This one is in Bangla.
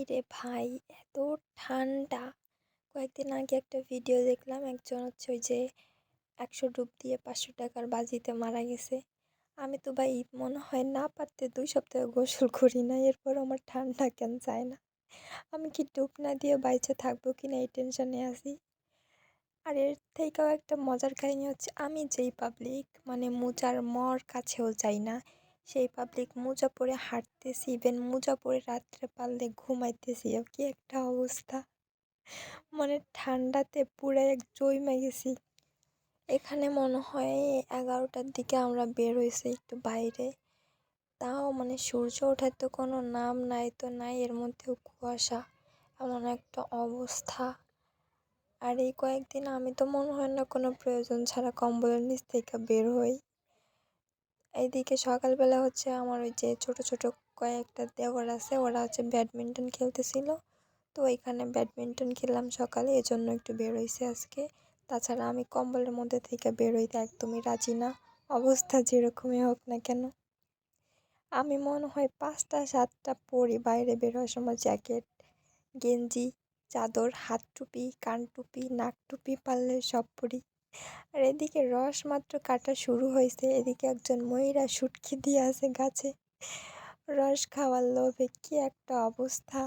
রে ভাই, এত ঠান্ডা! কয়েকদিন আগে একটা ভিডিও দেখলাম, একজন হচ্ছে ওই যে 100 ডুব দিয়ে 500 টাকার বাজিতে মারা গেছে। আমি তো ভাই মনে হয় না পারতে 2 সপ্তাহ গোসল করি না, এরপর আমার ঠান্ডা কেন যায় না। আমি কি ডুব না দিয়ে বাইচে থাকবো কিনা এই টেনশনে আছি। আর এর থেকেও একটা মজার কাহিনী হচ্ছে, আমি যেই পাবলিক মানে মোজার মর কাছেও যাই না, সেই পাবলিক মোজা পরে হাঁটতেছি, ইভেন মোজা পরে রাত্রে পারলে ঘুমাইতেছি। কি একটা অবস্থা! মানে ঠান্ডাতে পুরো এক জইমা গেছি। এখানে মনে হয় 11টার দিকে আমরা বের হয়েছি একটু বাইরে, তাও মানে সূর্য ওঠার তো কোনো নাম নাই তো নাই, এর মধ্যেও কুয়াশা, এমন একটা অবস্থা। আর এই কয়েকদিন আমি তো মনে হয় না কোনো প্রয়োজন ছাড়া কম্বলের নিচ থেকে বের হই। এইদিকে সকালবেলা হচ্ছে আমার ওই যে ছোট ছোট কয়েকটা দেওর আছে, ওরা হচ্ছে ব্যাডমিন্টন খেলতেছিল, তো এখানে ব্যাডমিন্টন খেললাম সকালে, এজন্য একটু বের হয়েছে আজকে। তাছাড়া আমি কম্বলের মধ্যে থেকে বের হইতে একদমই রাজি না, অবস্থা যেরকমই হোক না কেন। আমি মনে হয় 5টা 7টা পরি বাইরে বের হওয়ার সময়, জ্যাকেট, গেঞ্জি, চাদর, হাত টুপি, কান টুপি, নাক টুপি, পারলে সব পরি। আর এদিকে রস মাত্র কাটা শুরু হয়েছে, এদিকে একজন ময়ূরা শুটকি দিয়ে আছে গাছে, রস খাওয়ার লোভে কি একটা অবস্থা।